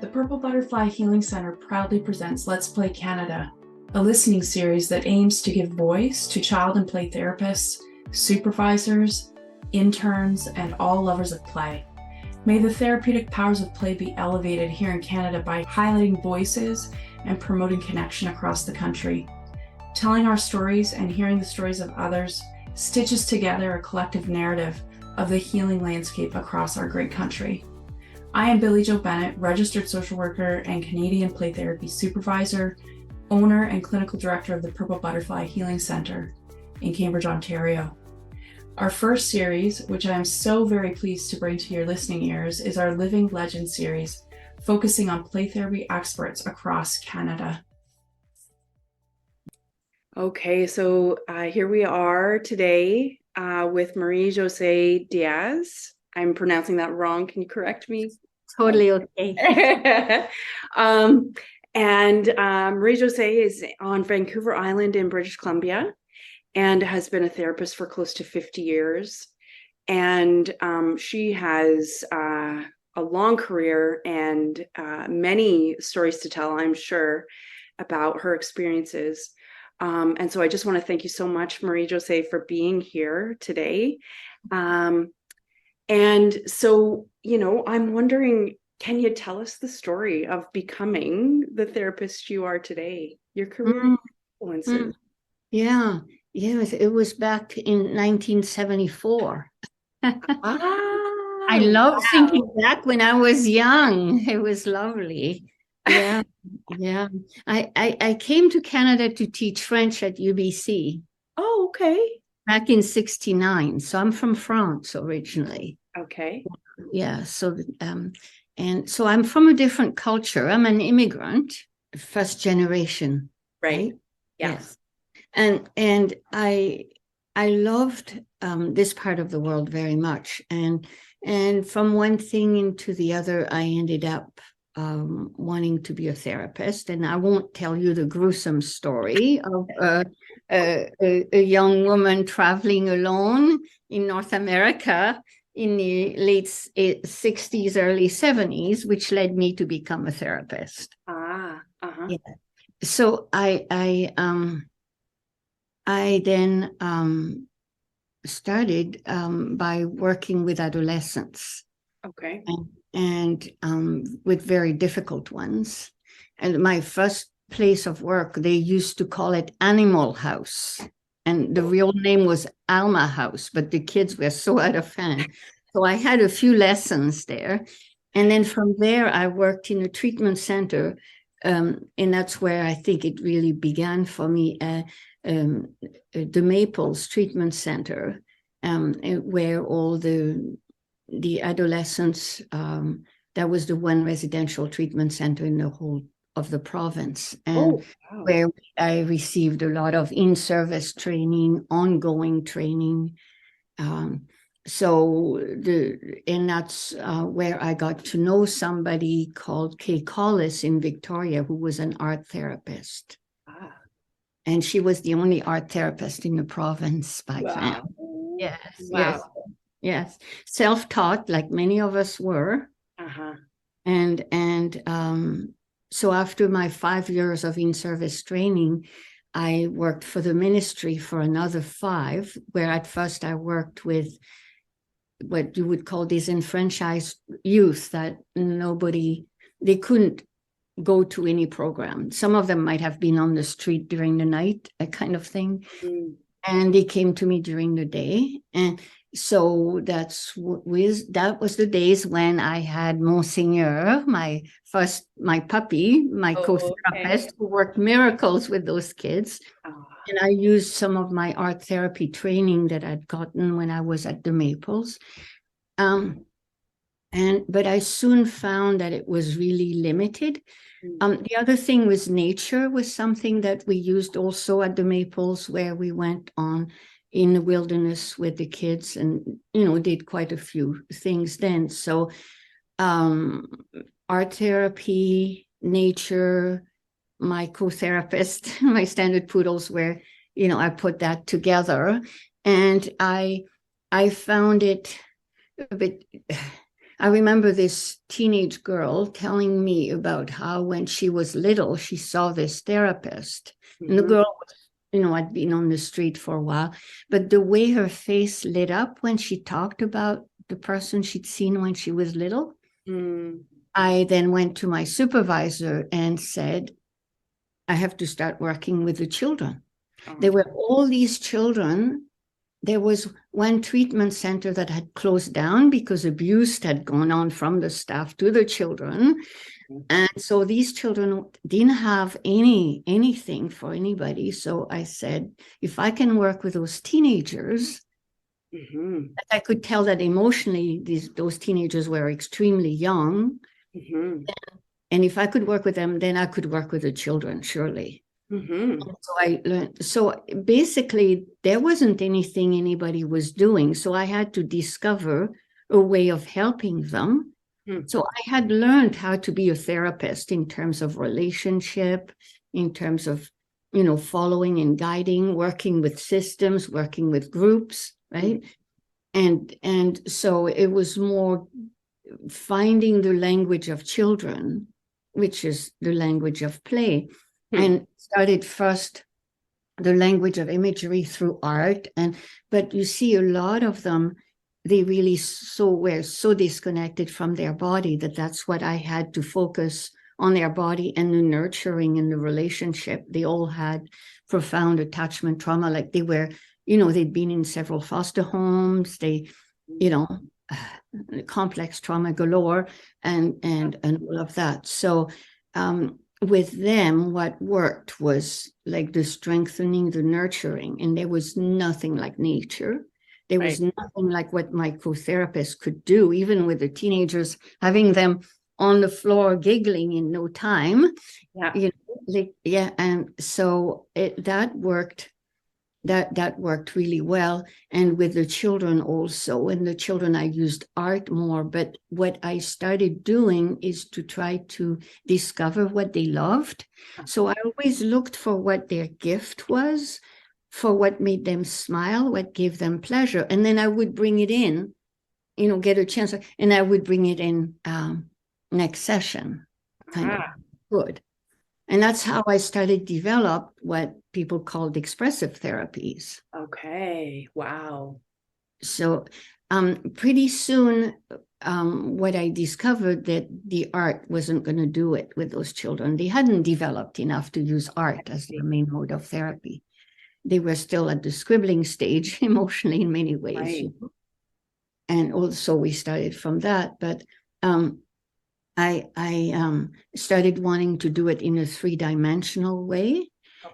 The Purple Butterfly Healing Center proudly presents Let's Play Canada, a listening series that aims to give voice to child and play therapists, supervisors, interns, and all lovers of play. May the therapeutic powers of play be elevated here in Canada by highlighting voices and promoting connection across the country. Telling our stories and hearing the stories of others stitches together a collective narrative of the healing landscape across our great country. I am Billie-Jo Bennett, registered social worker and Canadian play therapy supervisor, owner and clinical director of the Purple Butterfly Healing Center in Cambridge, Ontario. Our first series, which I am so very pleased to bring to your listening ears, is our Living Legend series, focusing on play therapy experts across Canada. Okay, so here we are today with Marie José Dhease. I'm pronouncing that wrong. Can you correct me? Totally okay. Marie José is on Vancouver Island in British Columbia and has been a therapist for close to 50 years. And she has a long career and many stories to tell, I'm sure, about her experiences. And so I just want to thank you so much, Marie José, for being here today. And so, I'm wondering, can you tell us the story of becoming the therapist you are today? Your career influences. Yeah. Yes, it was back in 1974. I love thinking back when I was young. It was lovely. Yeah. Yeah. I came to Canada to teach French at UBC. Oh, okay. Back in 69. So I'm from France originally. Okay. Yeah. So and so I'm from a different culture. I'm an immigrant, first generation. Right. Yes. And I loved this part of the world very much. And from one thing into the other, I ended up wanting to be a therapist. And I won't tell you the gruesome story of a young woman traveling alone in North America in the late 60s, early 70s, which led me to become a therapist. Yeah. So I then started by working with adolescents. Okay. And with very difficult ones. And my first place of work, they used to call it Animal House. And the real name was Alma House, but the kids were so out of hand. So I had a few lessons there. And then from there, I worked in a treatment center. And that's where I think it really began for me. The Maples Treatment Center, where all the adolescents, that was the one residential treatment center in the whole of the province, and where I received a lot of in-service training, ongoing training. And that's where I got to know somebody called Kay Collis in Victoria, who was an art therapist. And she was the only art therapist in the province back then. Yes. Self-taught, like many of us were. So after my 5 years of in-service training, I worked for the ministry for another 5, where at first I worked with what you would call disenfranchised youth that they couldn't go to any program. Some of them might have been on the street during the night, that kind of thing. And they came to me during the day. And so that was the days when I had Monseigneur, my puppy, my co-therapist, who worked miracles with those kids. And I used some of my art therapy training that I'd gotten when I was at the Maples. But I soon found that it was really limited. The other thing was nature was something that we used also at the Maples, where we went on in the wilderness with the kids and, did quite a few things then. So art therapy, nature, my co-therapist, my standard poodles were, I put that together. And I found it a bit I remember this teenage girl telling me about how when she was little, she saw this therapist. Mm-hmm. And the girl, I'd been on the street for a while, but the way her face lit up when she talked about the person she'd seen when she was little, I then went to my supervisor and said, I have to start working with the children. There were all these children. There was one treatment center that had closed down because abuse had gone on from the staff to the children. And so these children didn't have anything for anybody. So I said, if I can work with those teenagers, I could tell that emotionally those teenagers were extremely young. And if I could work with them, then I could work with the children, surely. So I learned. So basically, there wasn't anything anybody was doing. So I had to discover a way of helping them. So I had learned how to be a therapist in terms of relationship, in terms of, following and guiding, working with systems, working with groups, right? And so it was more finding the language of children, which is the language of play, and started first the language of imagery through art. But you see a lot of them, they really were so disconnected from their body that's what I had to focus on, their body and the nurturing and the relationship. They all had profound attachment trauma, like they were, they'd been in several foster homes, they, complex trauma galore and all of that. So with them, what worked was like the strengthening, the nurturing, and there was nothing like nature. There was nothing like what my co-therapist could do, even with the teenagers, having them on the floor giggling in no time. And so that worked. That worked really well. And with the children also, and the children, I used art more. But what I started doing is to try to discover what they loved. So I always looked for what their gift was, for what made them smile, what gave them pleasure. And then I would bring it in, get a chance, and I would bring it in next session, kind of good. And that's how I started develop what people called expressive therapies. Okay. Wow. So pretty soon, what I discovered that the art wasn't going to do it with those children. They hadn't developed enough to use art as the main mode of therapy. They were still at the scribbling stage emotionally in many ways. And also we started from that. But I started wanting to do it in a 3-dimensional way.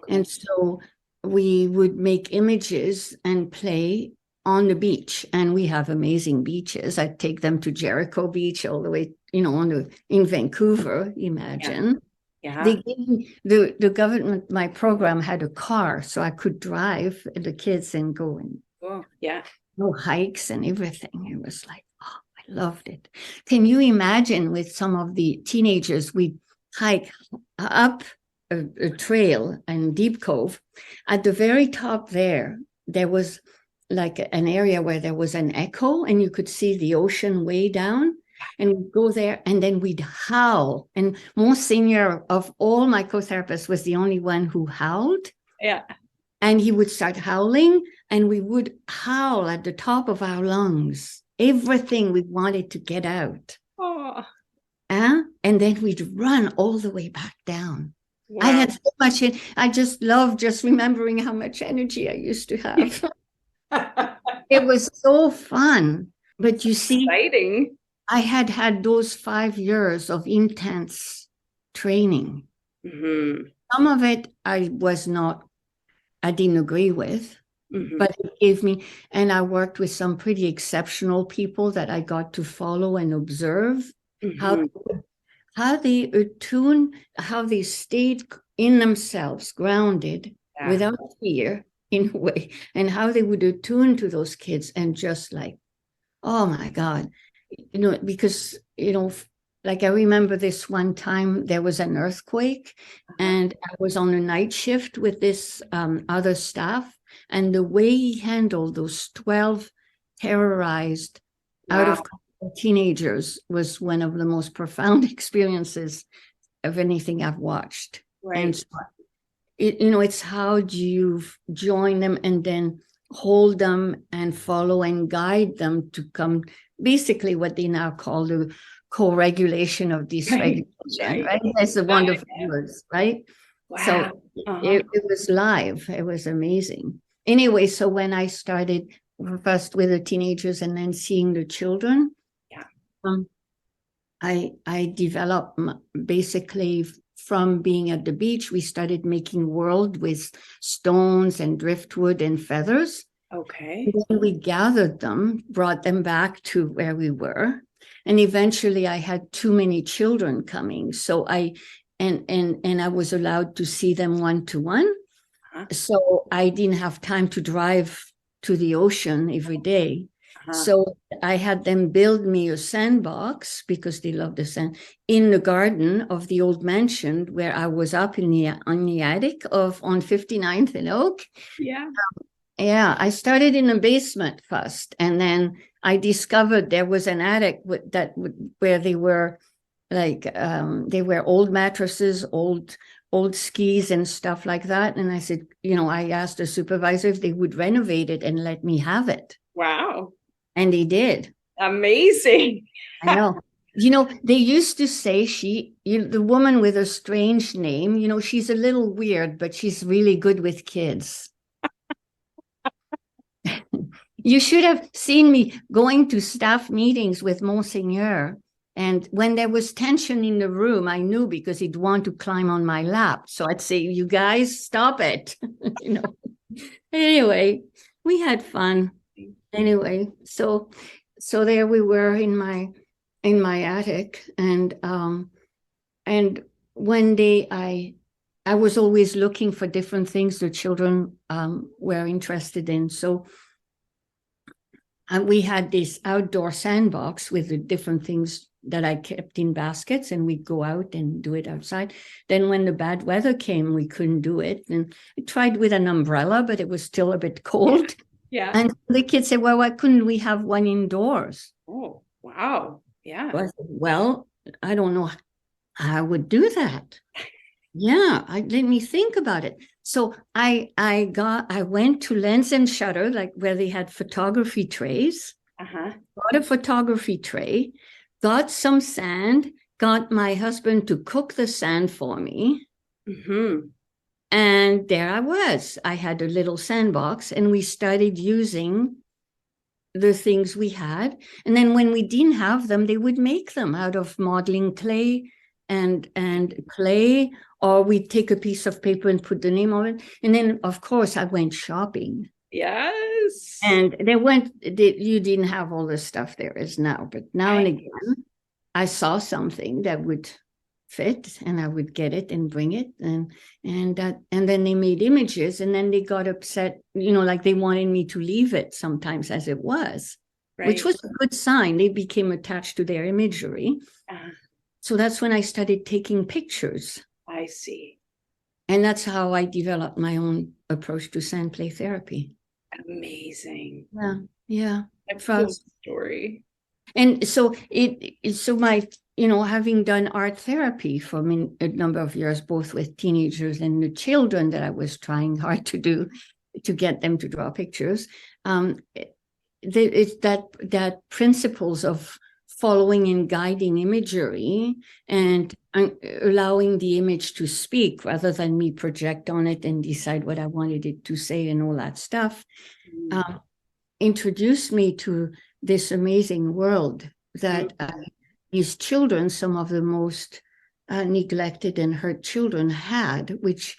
And so we would make images and play on the beach. And we have amazing beaches. I'd take them to Jericho Beach all the way, in Vancouver, imagine. They gave me, the government, my program had a car, so I could drive the kids and go and go hikes and everything. It was like, I loved it. Can you imagine with some of the teenagers, we'd hike up a trail in Deep Cove. At the very top there was like an area where there was an echo and you could see the ocean way down. And we'd go there and then we'd howl. And Monsignor of all my co-therapists was the only one who howled. And he would start howling and we would howl at the top of our lungs. Everything we wanted to get out. And then we'd run all the way back down. Wow. I had so much, I just loved just remembering how much energy I used to have. It was so fun. But you see, exciting. I had those 5 years of intense training. Some of it I didn't agree with. But it gave me, and I worked with some pretty exceptional people that I got to follow and observe how they attune, how they stayed in themselves, grounded, without fear in a way, and how they would attune to those kids and just like, oh my God, because, like I remember this one time there was an earthquake and I was on a night shift with this other staff. And the way he handled those 12 terrorized, out of teenagers was one of the most profound experiences of anything I've watched. Right. And so it's how do you join them and then hold them and follow and guide them to come, basically what they now call the co-regulation of dysregulation, right? That's the wonderful words, right? Wow. So it was live. It was amazing. Anyway, so when I started first with the teenagers and then seeing the children, I developed basically from being at the beach, we started making world with stones and driftwood and feathers. Okay. And then we gathered them, brought them back to where we were. And eventually I had too many children coming. So I was allowed to see them one-to-one. So I didn't have time to drive to the ocean every day. So I had them build me a sandbox, because they love the sand, in the garden of the old mansion where I was up on the attic on 59th and Oak. Yeah, I started in the basement first, and then I discovered there was an attic where they were like they were old mattresses, old skis and stuff like that. And I said, I asked the supervisor if they would renovate it and let me have it. Wow. And they did. Amazing. I know. They used to say the woman with a strange name, she's a little weird, but she's really good with kids. You should have seen me going to staff meetings with Monseigneur. And when there was tension in the room, I knew, because he'd want to climb on my lap. So I'd say, you guys, stop it. Anyway, we had fun. Anyway, so there we were in my attic, and one day I was always looking for different things the children were interested in. So we had this outdoor sandbox with the different things that I kept in baskets, and we'd go out and do it outside. Then when the bad weather came, we couldn't do it. And I tried with an umbrella, but it was still a bit cold. Yeah. And the kids said, well, why couldn't we have one indoors? Oh, wow. Yeah. I said, well, I don't know how I would do that. Yeah, let me think about it. So I went to Lens and Shutter, like where they had photography trays. Got a photography tray, got some sand, got my husband to cook the sand for me. And there I was. I had a little sandbox, and we started using the things we had. And then when we didn't have them, they would make them out of modeling clay and clay, or we'd take a piece of paper and put the name on it. And then, of course, I went shopping. Yes. And you didn't have all the stuff there is now, but now and again, I saw something that would fit, and I would get it and bring it, and then they made images, and then they got upset, like they wanted me to leave it sometimes as it was, which was a good sign. They became attached to their imagery. So that's when I started taking pictures. I see. And that's how I developed my own approach to sand play therapy. Amazing. Yeah. That's a cool story. And so my, having done art therapy for a number of years, both with teenagers and the children that I was trying hard to do to get them to draw pictures, it's that principles of following and guiding imagery and allowing the image to speak rather than me project on it and decide what I wanted it to say and all that stuff, introduced me to this amazing world that these children, some of the most neglected and hurt children, had, which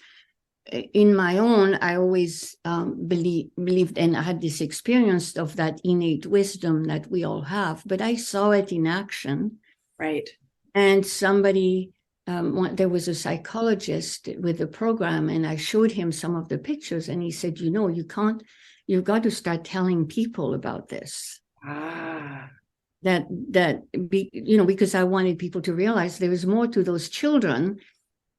in my own, I always believed, and I had this experience of that innate wisdom that we all have, but I saw it in action. Right. And somebody, there was a psychologist with the program, and I showed him some of the pictures, and he said, you've got to start telling people about this. Because I wanted people to realize there was more to those children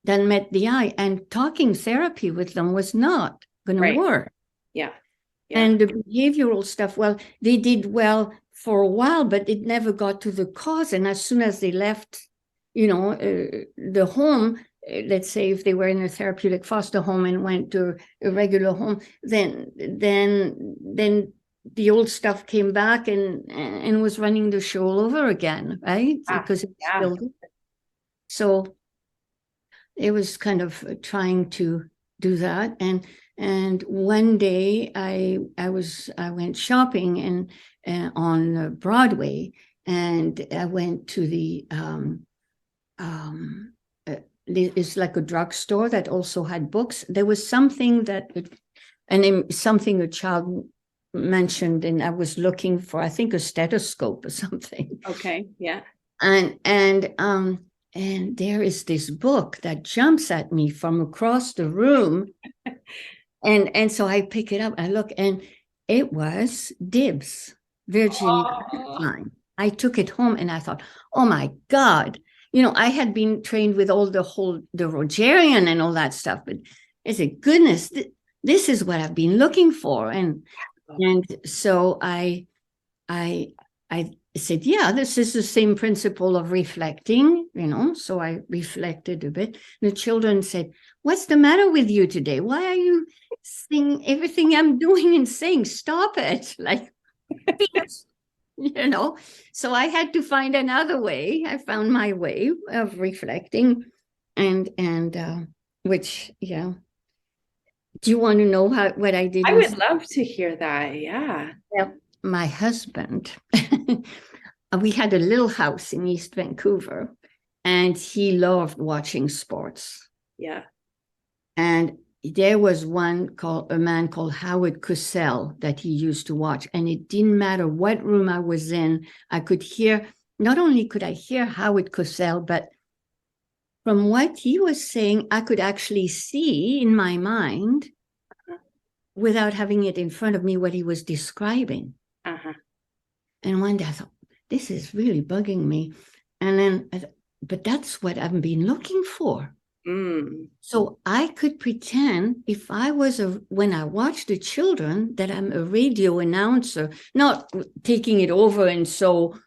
than met the eye, and talking therapy with them was not going to work. Yeah. And the behavioral stuff, well, they did well for a while, but it never got to the cause. And as soon as they left, the home, let's say if they were in a therapeutic foster home and went to a regular home, then the old stuff came back and was running the show all over again, right? Because it's still there. So it was kind of trying to do that. And one day I went shopping and on Broadway, and I went to the it's like a drugstore that also had books. There was something something a child mentioned, and I was looking for, I think, a stethoscope or something. Okay, yeah. And there is this book that jumps at me from across the room. And so I pick it up, I look, and it was Dibs, Virginia. Oh. I took it home and I thought, oh my God, I had been trained with all the Rogerian and all that stuff, but I said, goodness, this is what I've been looking for. And so I said, yeah, this is the same principle of reflecting, so I reflected a bit. The children said, what's the matter with you today? Why are you saying everything I'm doing and saying? Stop it. Like, so I had to find another way. I found my way of reflecting and which, yeah. Do you want to know what I did? I would love to hear that. Yeah. Well, my husband, we had a little house in East Vancouver, and he loved watching sports. Yeah. And there was a man called Howard Cosell that he used to watch. And it didn't matter what room I was in, I could hear, not only could I hear Howard Cosell, but from what he was saying, I could actually see in my mind, without having it in front of me, what he was describing. And one day I thought, this is really bugging me. And then, but that's what I've been looking for. So I could pretend if I was when I watch the children, that I'm a radio announcer, not taking it over and so,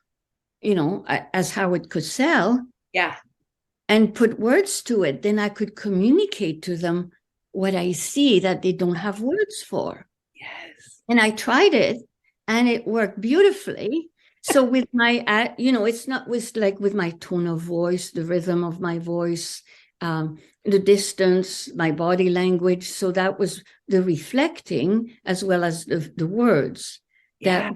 as Howard Cosell. Yeah. And put words to it, then I could communicate to them what I see that they don't have words for. Yes. And I tried it, and it worked beautifully. So with my, it's not with my tone of voice, the rhythm of my voice, the distance, my body language. So that was the reflecting as well as the words that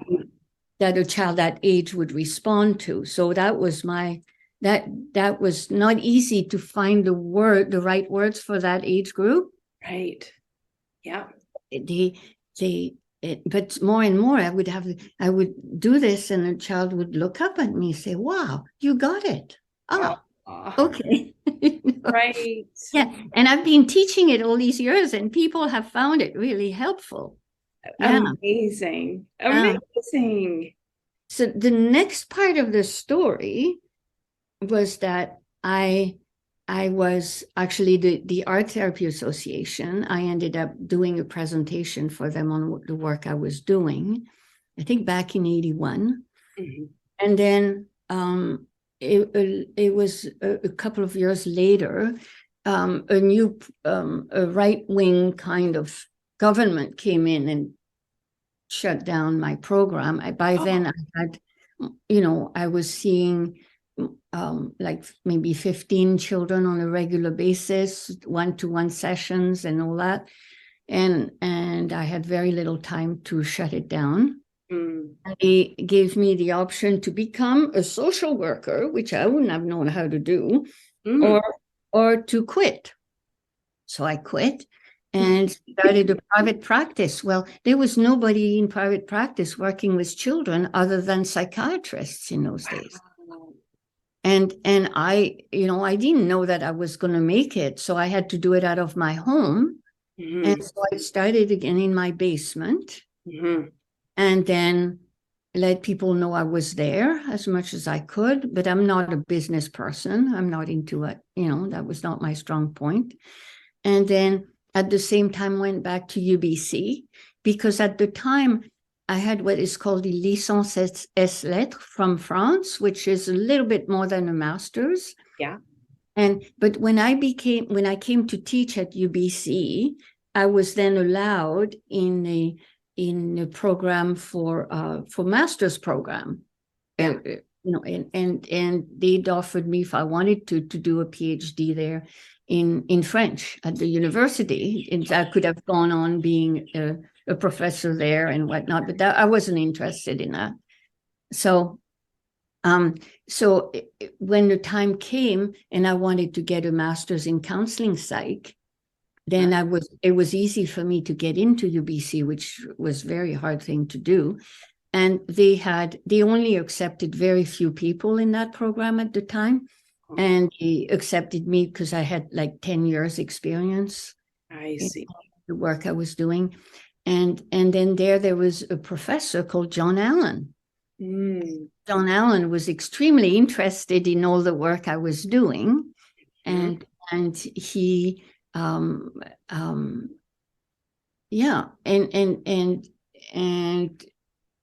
a child that age would respond to. So that was that was not easy to find the right words for that age group. Right. Yeah. But more and more, I would do this, and the child would look up at me and say, "Wow, you got it." Oh, okay. Right. Yeah, and I've been teaching it all these years, and people have found it really helpful. Yeah. Amazing. So the next part of the story was that I was actually the Art Therapy Association. I ended up doing a presentation for them on the work I was doing, I think back in 81. And then it was a couple of years later, a new a right-wing kind of government came in and shut down my program. By then I had, I was seeing like maybe 15 children on a regular basis, one-to-one sessions and all that. And I had very little time to shut it down. He gave me the option to become a social worker, which I wouldn't have known how to do, or to quit. So I quit and started a private practice. Well, there was nobody in private practice working with children other than psychiatrists in those days. And I, I didn't know that I was going to make it. So I had to do it out of my home. And so I started again in my basement and then let people know I was there as much as I could. But I'm not a business person. I'm not into it. That was not my strong point. And then at the same time went back to UBC, because at the time I had what is called the licence S lettres from France, which is a little bit more than a master's. Yeah. But when I came to teach at UBC, I was then allowed in a program for master's program. Yeah. And they'd offered me if I wanted to do a PhD there in French at the university, and I could have gone on being a professor there and whatnot, but I wasn't interested in that. So when the time came and I wanted to get a master's in counseling psych, then it was easy for me to get into UBC, which was a very hard thing to do. And they only accepted very few people in that program at the time. And they accepted me because I had like 10 years experience. I see. The work I was doing. And then there was a professor called John Allen. John Allen was extremely interested in all the work I was doing. And he and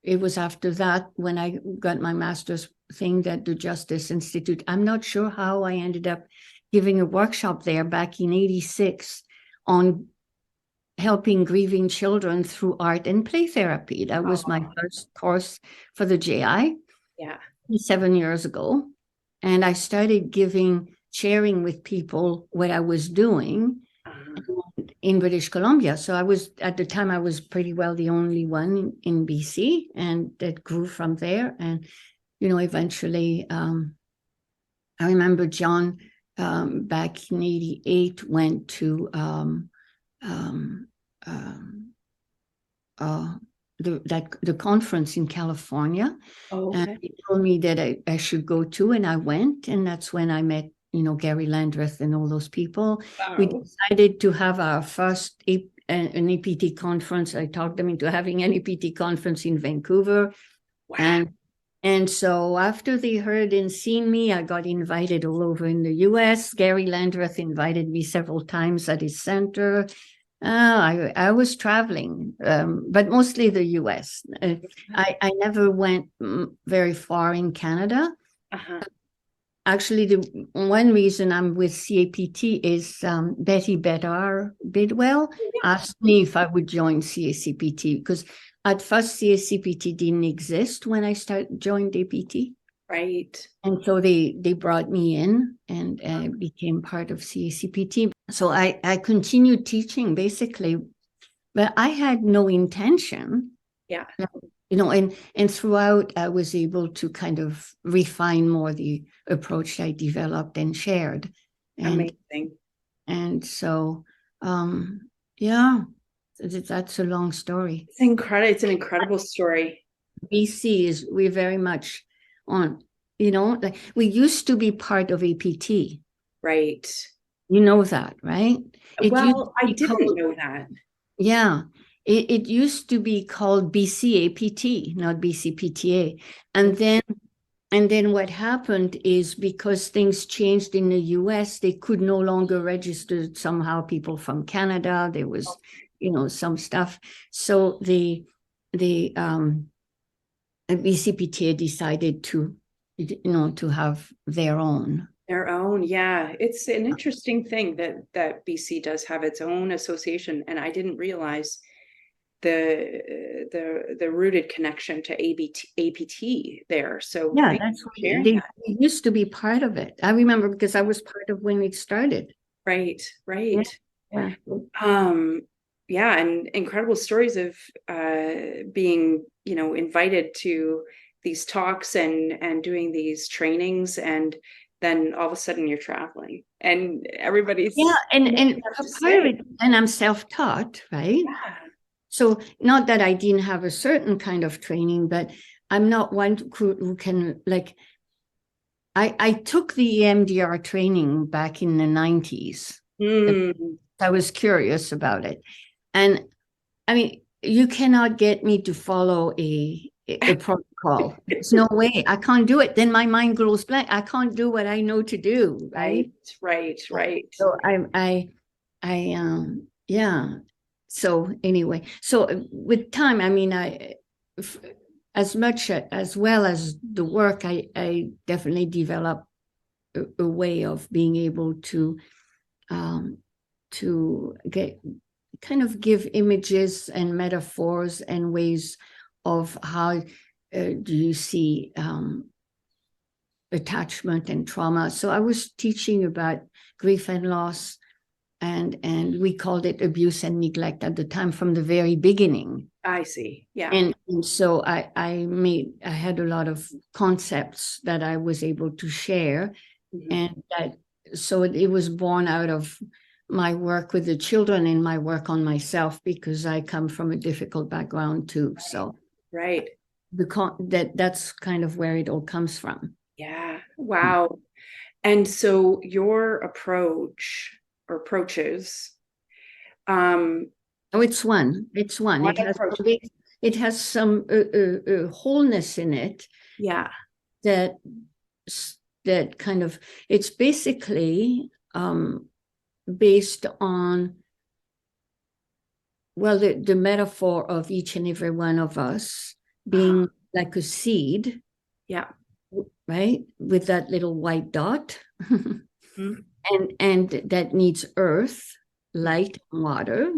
it was after that when I got my master's thing that the Justice Institute, I'm not sure how I ended up giving a workshop there back in 86 on helping grieving children through art and play therapy. That was my first course for the JI 7 years ago. And I started sharing with people what I was doing in British Columbia. So at the time, I was pretty well the only one in BC, and that grew from there. And, eventually, I remember John back in 88 went to the conference in California. And he told me that I should go to, and I went, and that's when I met Gary Landreth and all those people. Wow. We decided to have our first an APT conference. I talked them into having an APT conference in Vancouver. Wow. And so after they heard and seen me, I got invited all over in the US. Gary Landreth invited me several times at his center. I was traveling, but mostly the US. I never went very far in Canada. Actually, the one reason I'm with CAPT is Betty Bedar Bidwell asked me if I would join CACPT, because at first CACPT didn't exist when I joined APT. Right. And so they brought me in and became part of CACPT. So I continued teaching basically, but I had no intention. Yeah. And throughout, I was able to kind of refine more the approach I developed and shared. Amazing. And so, that's a long story. It's incredible. It's an incredible story. BC we're very much on, like we used to be part of APT. Right. You know that, right? Well, I didn't know that. Yeah. It used to be called BCAPT, not BCPTA. And then what happened is because things changed in the US, they could no longer register somehow people from Canada. There was, some stuff. So the BCPTA decided to have their own. Their own, yeah. It's an interesting thing that BC does have its own association, and I didn't realize the rooted connection to APT there. So yeah, that's what they used to be part of it. I remember because I was part of when it started. Right. Yeah. And incredible stories of being, invited to these talks and doing these trainings, and then all of a sudden you're traveling and everybody's and part of it, and I'm self-taught, right? Yeah. So not that I didn't have a certain kind of training, but I'm not one who can I took the EMDR training back in the 90s. I was curious about it. And I mean, you cannot get me to follow a protocol. There's no way. I can't do it. Then my mind goes blank. I can't do what I know to do. Right. So yeah. So anyway, so with time, I mean, as much as well as the work, I definitely developed a way of being able to get kind of give images and metaphors and ways of how do you see attachment and trauma. So I was teaching about grief and loss, and we called it abuse and neglect at the time from the very beginning. I see. Yeah. And so I had a lot of concepts that I was able to share, and so it was born out of my work with the children and my work on myself, because I come from a difficult background too. So that's kind of where it all comes from. Yeah. Wow. And so your approach or approaches, it's one. It has some wholeness in it. Yeah. That kind of, it's basically based on, well, the metaphor of each and every one of us being like a seed. Yeah. Right? With that little white dot. and that needs earth, light, and water,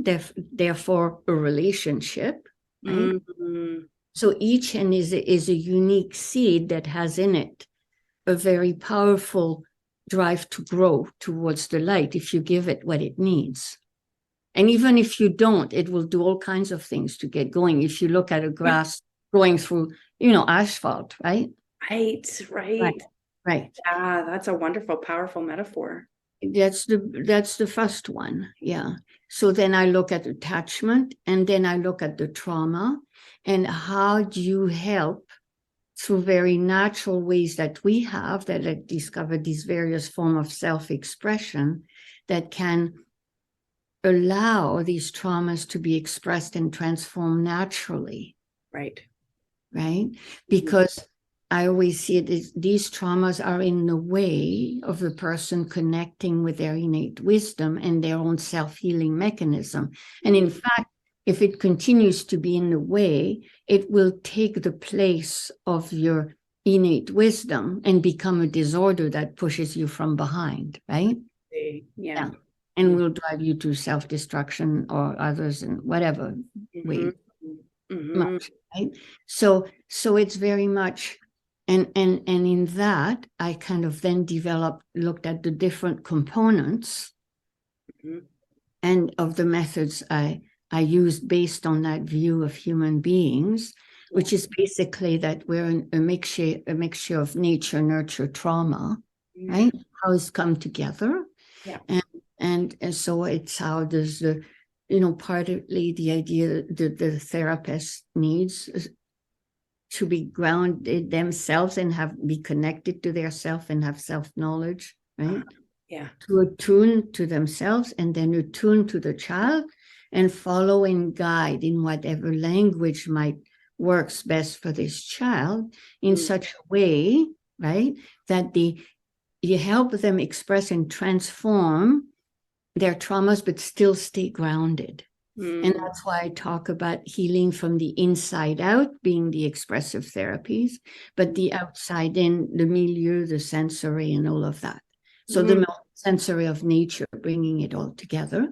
therefore a relationship. Right? So each and is a unique seed that has in it a very powerful drive to grow towards the light if you give it what it needs. And even if you don't, it will do all kinds of things to get going. If you look at a grass going through, asphalt, right? Right. Yeah, that's a wonderful, powerful metaphor. That's the first one. Yeah. So then I look at attachment, and then I look at the trauma, and how do you help through very natural ways that we have, that I discovered these various forms of self-expression that can allow these traumas to be expressed and transformed naturally. Right. Because I always see it as these traumas are in the way of the person connecting with their innate wisdom and their own self-healing mechanism. And in fact, if it continues to be in the way, it will take the place of your innate wisdom and become a disorder that pushes you from behind, right? Yeah. And will drive you to self-destruction or others in whatever way. Much, right? So it's very much, and in that I kind of then looked at the different components and of the methods I used based on that view of human beings, which is basically that we're a mixture of nature, nurture, trauma, right? How it's come together. Yeah. And so it's how does the, partly the idea that the therapist needs to be grounded themselves and be connected to their self and have self-knowledge, right? To attune to themselves, and then attune to the child and follow and guide in whatever language works best for this child in such a way, right, that you help them express and transform their traumas, but still stay grounded. And that's why I talk about healing from the inside out being the expressive therapies, but the outside in, the milieu, the sensory, and all of that. So the sensory of nature, bringing it all together,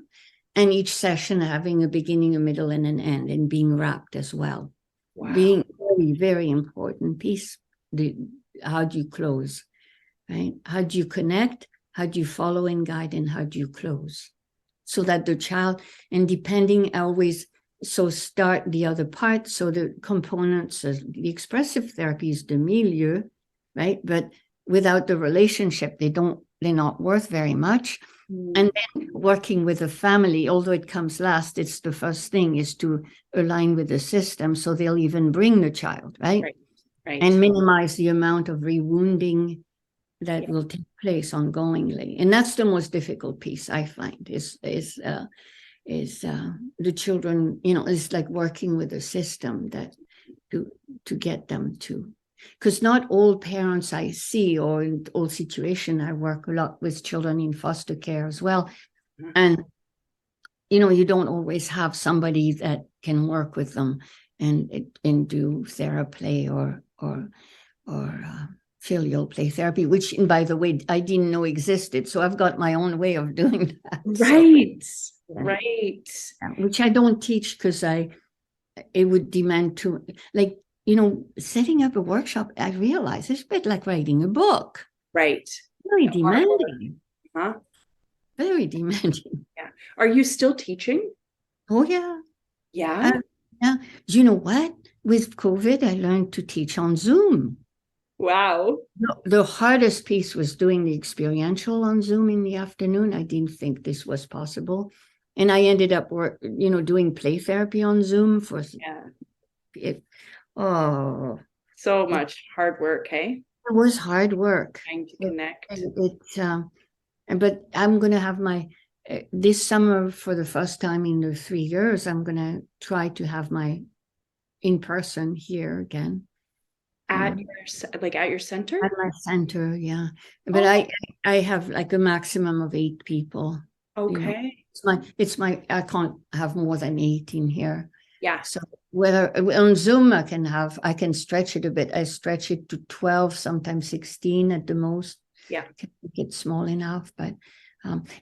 and each session having a beginning, a middle, and an end, and being wrapped as well. Wow. Being a very, very important piece. How do you close, right? How do you connect? How do you follow and guide, and how do you close? So that the child, and depending always, so start the other part. So the components, the expressive therapy is the milieu, right? But without the relationship, they're not worth very much. And then working with the family, although it comes last, it's the first thing is to align with the system. So they'll even bring the child, right? And minimize the amount of rewounding that will take place ongoingly. And that's the most difficult piece I find is the children, it's like working with a system that to get them to, because not all parents I see, or in all situations, I work a lot with children in foster care as well. And, you don't always have somebody that can work with them and do therapy or filial play therapy, which, and by the way, I didn't know existed. So I've got my own way of doing that. Right. So, Right. which I don't teach because it would demand too, like, setting up a workshop, I realize it's a bit like writing a book. Right. Very demanding. Huh? Very demanding. Yeah. Are you still teaching? Oh, yeah. Yeah. Yeah. Do you know what? With COVID, I learned to teach on Zoom. Wow. The hardest piece was doing the experiential on Zoom in the afternoon. I didn't think this was possible. And I ended up doing play therapy on Zoom for it. Oh, so much hard work, hey? It was hard work. Trying to connect. But I'm going to have this summer, for the first time in 3 years, I'm going to try to have my in-person here again. At your center? At my center, yeah. But I have like a maximum of 8 people. Okay. I can't have more than 8 in here. Yeah. So whether on Zoom I can stretch it a bit. I stretch it to 12, sometimes 16 at the most. Yeah. Can make it small enough. But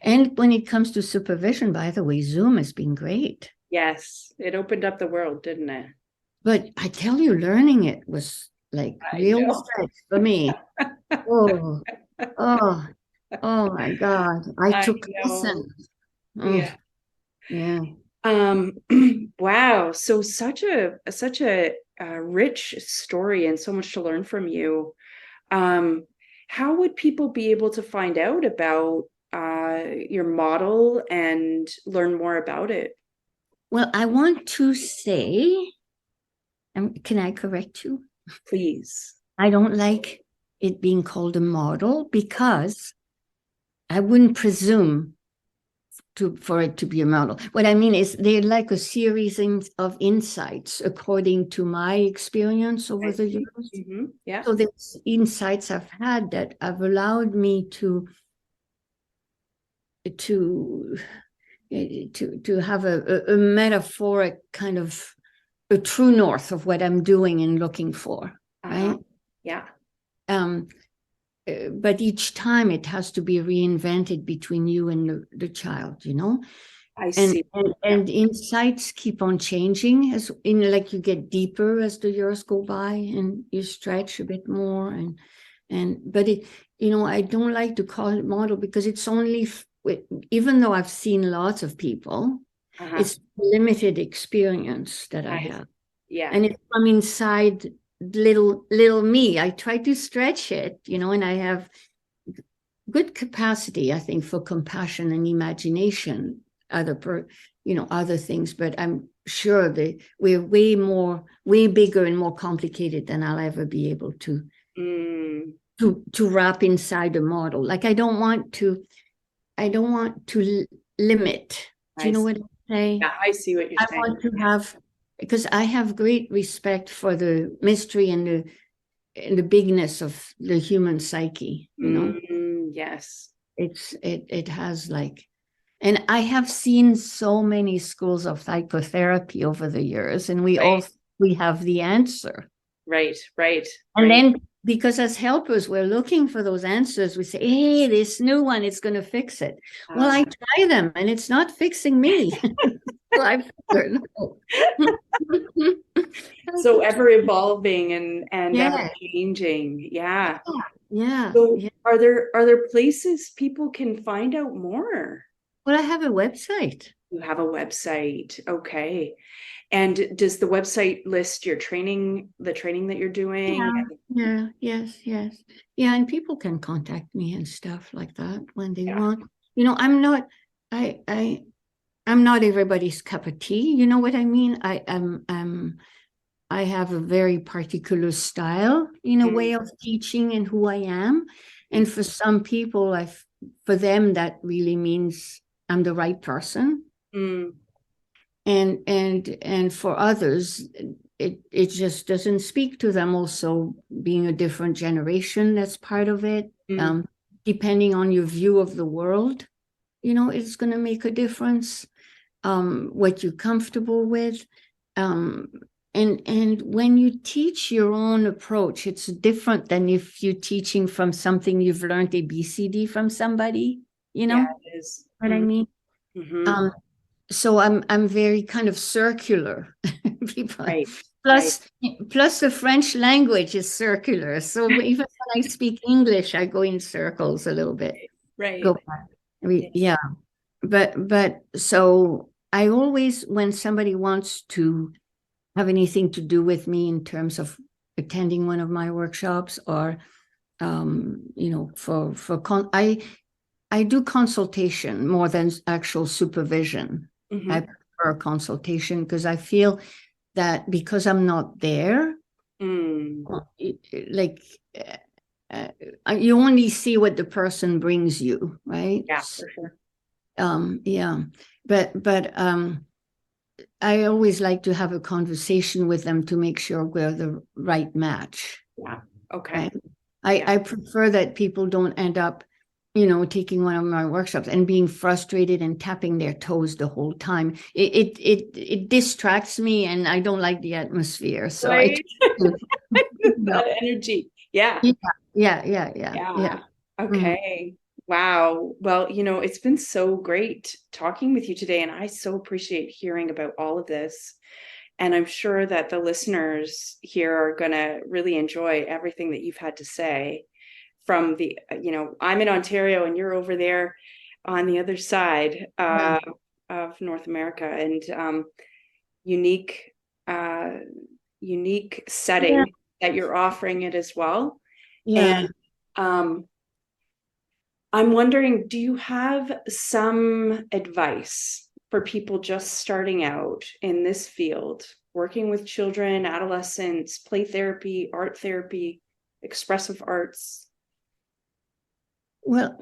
and when it comes to supervision, by the way, Zoom has been great. Yes. It opened up the world, didn't it? But I tell you, learning it was like real stretch for me. Oh my God. I took lessons. Yeah. Yeah. Wow. So such a rich story and so much to learn from you. How would people be able to find out about your model and learn more about it? Well, I want to say, can I correct you? Please. I don't like it being called a model because I wouldn't presume for it to be a model. What I mean is they're like a series of insights according to my experience over the years. Mm-hmm. Yeah. So the insights I've had that have allowed me to have a metaphoric kind of a true north of what I'm doing and looking for, right? Yeah. But each time it has to be reinvented between you and the child, I see. And insights keep on changing like you get deeper as the years go by and you stretch a bit more but I don't like to call it model because it's only even though I've seen lots of people, it's limited experience that I have. Yeah. And it's from inside little me. I try to stretch it, and I have good capacity, I think, for compassion and imagination, other things, but I'm sure that we're way bigger and more complicated than I'll ever be able to wrap inside a model. Like I don't want to limit. Do you know what I'm saying? Yeah, I see what you're saying. I want to have, because I have great respect for the mystery and the bigness of the human psyche, Yes. It has and I have seen so many schools of psychotherapy over the years, and we have the answer. Right. And then because as helpers, we're looking for those answers. We say, hey, this new one, it's going to fix it. Well, I try them and it's not fixing me. So I figured, no. So ever evolving and ever changing. Yeah. So are there places people can find out more? Well, I have a website. You have a website. Okay. And does the website list your training, the training that you're doing? Yes. Yeah, and people can contact me and stuff like that when they want. I'm not I'm not everybody's cup of tea. You know what I mean? I have a very particular style in a way of teaching and who I am. And for some people, for them, that really means I'm the right person. And for others, it just doesn't speak to them. Also, being a different generation, that's part of it. Depending on your view of the world, it's going to make a difference. What you're comfortable with. and when you teach your own approach, it's different than if you're teaching from something you've learned ABCD from somebody, Yeah, it is. what I mean? Mm-hmm. So I'm very kind of circular. People. Right. Plus the French language is circular. So even when I speak English, I go in circles a little bit. Right. Go back. Yeah. But so I always, when somebody wants to have anything to do with me in terms of attending one of my workshops, or I do consultation more than actual supervision. Mm-hmm. I prefer consultation because I feel that because I'm not there, like you only see what the person brings you, right? Yeah, for sure. Yeah, but I always like to have a conversation with them to make sure we're the right match. Yeah. Okay. Right? I prefer that people don't end up, taking one of my workshops and being frustrated and tapping their toes the whole time. It distracts me, and I don't like the atmosphere. So right. That energy. Yeah. Yeah. Okay. Wow. Well, it's been so great talking with you today, and I so appreciate hearing about all of this. And I'm sure that the listeners here are going to really enjoy everything that you've had to say from I'm in Ontario and you're over there on the other side of North America, and unique setting that you're offering it as well. Yeah. And I'm wondering, do you have some advice for people just starting out in this field, working with children, adolescents, play therapy, art therapy, expressive arts? Well,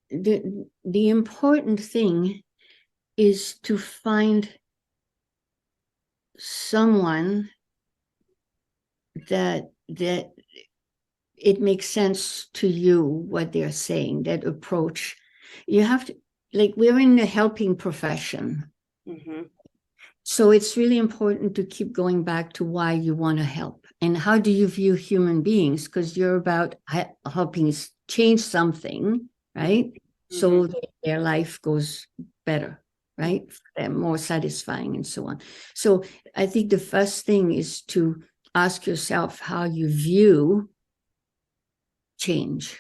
the important thing is to find someone that it makes sense to you what they're saying, that approach. You have to, like, we're in the helping profession. Mm-hmm. So it's really important to keep going back to why you want to help and how do you view human beings, because you're about helping change something, right? Mm-hmm. So their life goes better, right? They're more satisfying and so on. So I think the first thing is to ask yourself how you view change.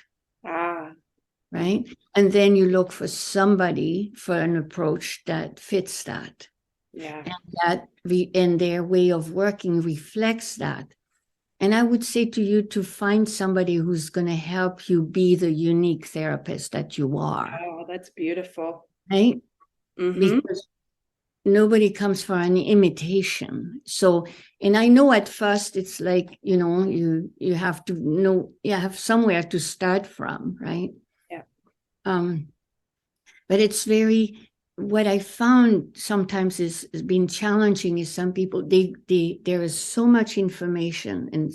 Right? And then you look for somebody for an approach that fits that. Yeah. And that and their way of working reflects that. And I would say to you to find somebody who's going to help you be the unique therapist that you are. Oh, that's beautiful. Right? Mm-hmm. Because nobody comes for an imitation. So, and I know at first it's like, you have to know, you have somewhere to start from, right? Yeah. But it's what I found sometimes is being challenging is some people, there is so much information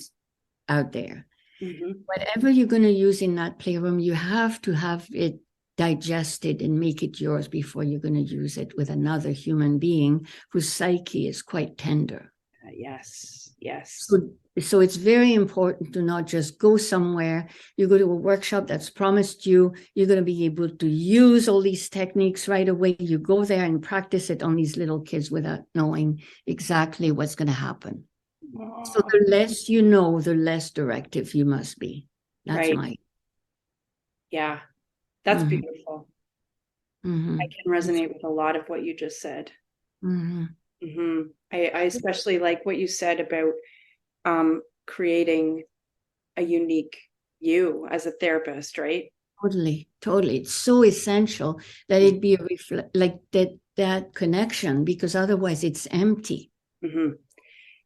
out there. Mm-hmm. Whatever you're going to use in that playroom, you have to have it digested and make it yours before you're going to use it with another human being whose psyche is quite tender. Yes. So it's very important to not just go somewhere. You go to a workshop that's promised you're going to be able to use all these techniques right away. You go there and practice it on these little kids without knowing exactly what's going to happen. Aww. So the less you know, the less directive you must be. That's right. Yeah, that's beautiful. Mm-hmm. I can resonate with a lot of what you just said. Mm-hmm. Mm-hmm. I especially like what you said about creating a unique you as a therapist, right? Totally. It's so essential that it be like that connection, because otherwise it's empty. Mm-hmm.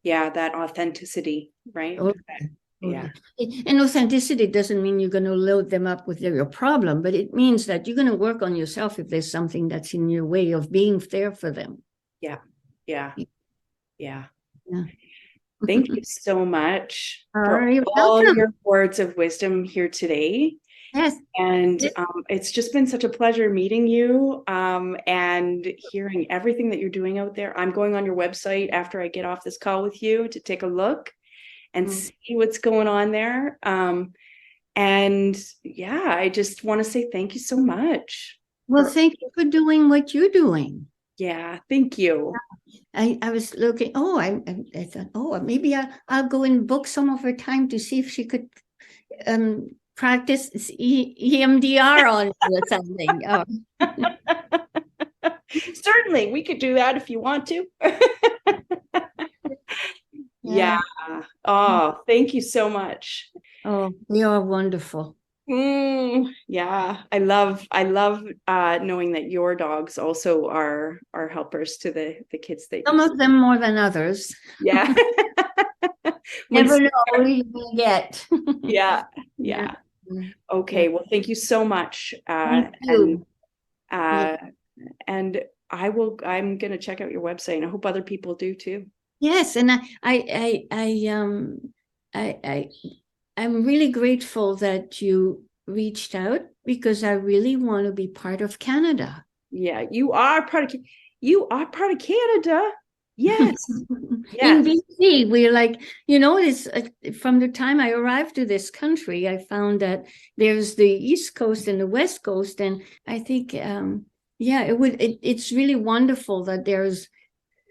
Yeah, that authenticity, right? Okay. Yeah. And authenticity doesn't mean you're going to load them up with your problem, but it means that you're going to work on yourself if there's something that's in your way of being there for them. Yeah. Thank you so much for all your words of wisdom here today. Yes. And it's just been such a pleasure meeting you and hearing everything that you're doing out there. I'm going on your website after I get off this call with you to take a look and see what's going on there. And yeah, I just want to say thank you so much. Well, thank you for doing what you're doing. Yeah, thank you. I was looking, I thought, maybe I'll go and book some of her time to see if she could practice EMDR on or something. Oh. Certainly, we could do that if you want to. Yeah. Oh, thank you so much. Oh, you're wonderful. Yeah, I love knowing that your dogs also are helpers to the kids that some of them more than others. Yeah. Never know who you will get. Yeah. Okay, well, thank you so much. Thank you. And I'm gonna check out your website, and I hope other people do too. Yes, and I'm really grateful that you reached out, because I really want to be part of Canada. Yeah, you are part of Canada. Yes. In BC, we're like, this from the time I arrived to this country, I found that there's the East Coast and the West Coast, and I think it's really wonderful that there's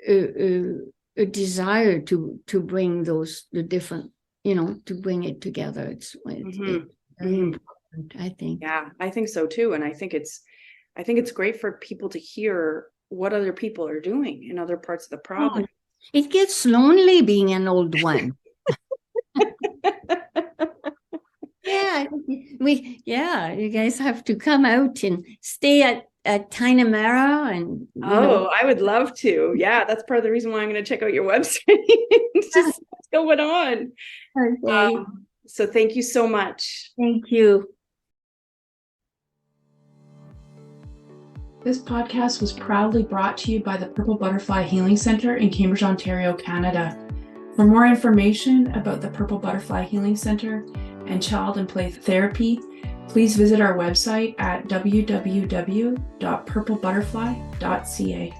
a desire to bring the different, to bring it together. It's very important, I think. Yeah, I think so too. And I think it's great for people to hear what other people are doing in other parts of the province. It gets lonely being an old one. You guys have to come out and stay at Tinamara, and I would love to. Yeah, that's part of the reason why I'm going to check out your website to see what's going on. Okay. So thank you so much. Thank you. This podcast was proudly brought to you by the Purple Butterfly Healing Center in Cambridge, Ontario, Canada. For more information about the Purple Butterfly Healing Center and child and play therapy, please visit our website at www.purplebutterfly.ca.